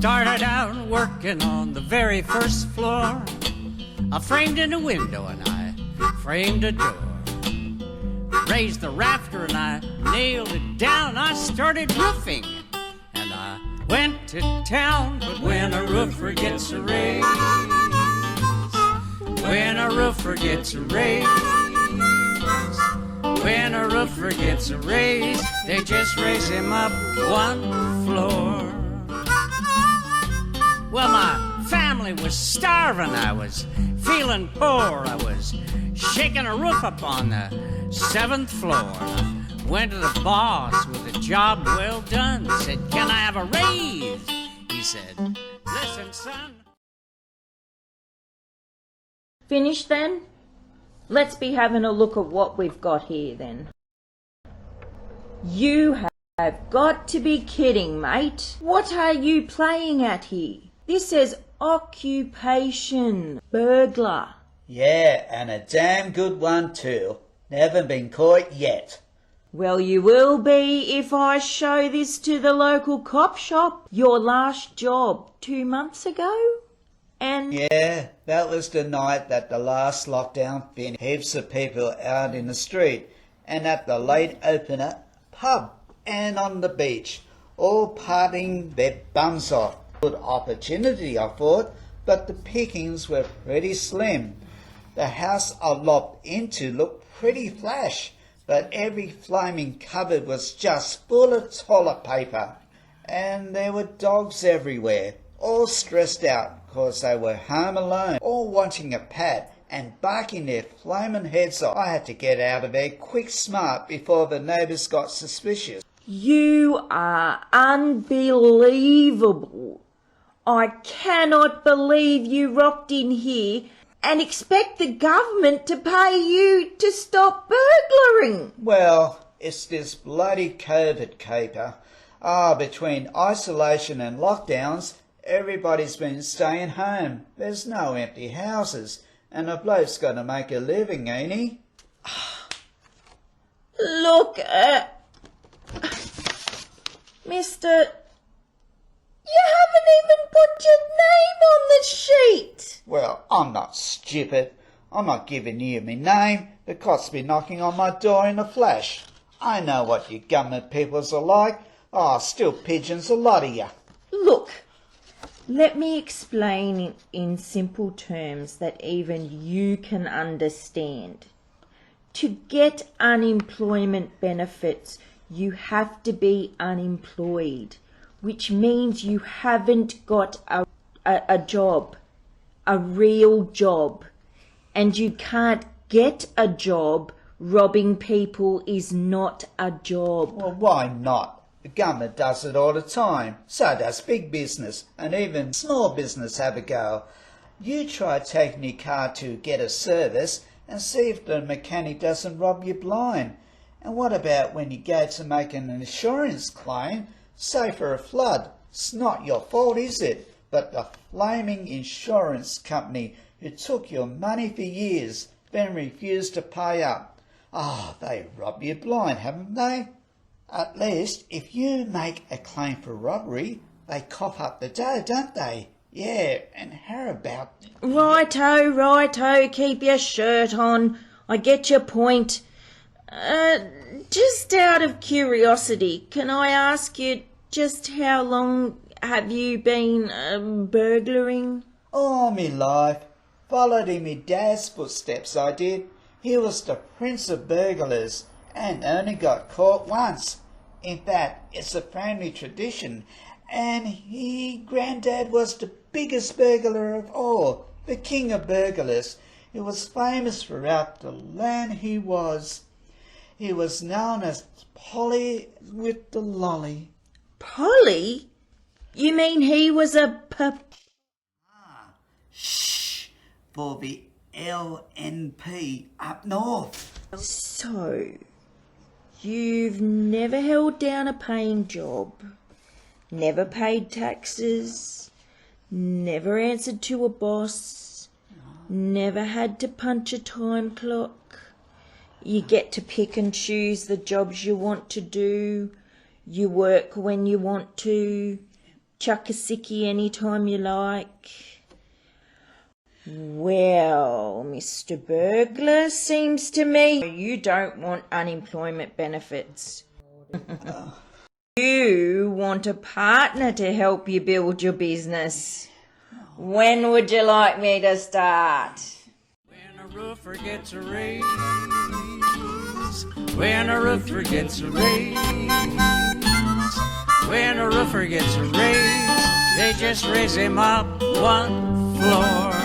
started out working on the very first floor. I framed in a window and I framed a door. Raised the rafter and I nailed it down. I started roofing and I went to town. But when a roofer gets a raise, when a roofer gets a raise, when a roofer gets a raise, they just raise him up one floor. Well, my family was starving. I was feeling poor. I was shaking a roof up on the 7th floor. I went to the boss with a job well done. Said, can I have a raise? He said, listen, son. Finished then? Let's be having a look at what we've got here then. You have got to be kidding, mate. What are you playing at here? This says occupation burglar. Yeah, and a damn good one too. Never been caught yet. Well, you will be if I show this to the local cop shop. Your last job 2 months ago? And yeah, that was the night that the last lockdown finished. Heaps of people out in the street and at the late opener pub and on the beach, all partying their bums off. Good opportunity, I thought, but the pickings were pretty slim. The house I lopped into looked pretty flash, but every flaming cupboard was just full of toilet paper. And there were dogs everywhere, all stressed out because they were home alone, all wanting a pat and barking their flaming heads off. I had to get out of there quick smart before the neighbours got suspicious. you are unbelievable. I cannot believe you rocked in here and expect the government to pay you to stop burglaring. Well, it's this bloody COVID caper. Between isolation and lockdowns, everybody's been staying home. There's no empty houses, and a bloke's got to make a living, ain't he? Look, Mister, you haven't even put your name on the sheet. Well, I'm not stupid. I'm not giving you my name. The cops be knocking on my door in a flash. I know what you government peoples are like. Still pigeons, a lot of you. Look, let me explain in simple terms that even you can understand. To get unemployment benefits, you have to be unemployed, which means you haven't got a job, a real job, and you can't get a job. Robbing people is not a job. Well, why not? The government does it all the time. So does big business, and even small business have a go. You try taking your car to get a service and see if the mechanic doesn't rob you blind. And what about when you go to make an insurance claim, say for a flood? It's not your fault, is it? But the flaming insurance company who took your money for years, then refused to pay up. They rob you blind, haven't they? At least, if you make a claim for robbery, they cough up the dough, don't they? Yeah, and how about... Righto, keep your shirt on. I get your point. Just out of curiosity, can I ask you just how long have you been burglaring? All me life. Followed in me dad's footsteps, I did. He was the prince of burglars and only got caught once. In fact, it's a family tradition, and Granddad was the biggest burglar of all, the king of burglars. He was famous throughout the land. He was known as Polly with the lolly. Polly? You mean he was a Shh, for the LNP up north. So, you've never held down a paying job, never paid taxes, never answered to a boss, never had to punch a time clock. You get to pick and choose the jobs you want to do. You work when you want to. chuck a sickie anytime you like. Well, Mr. Burglar, seems to me you don't want unemployment benefits. You want a partner to help you build your business. When would you like me to start? When a roofer gets a raise, when a roofer gets a raise, when a roofer gets a raise, they just raise him up one floor.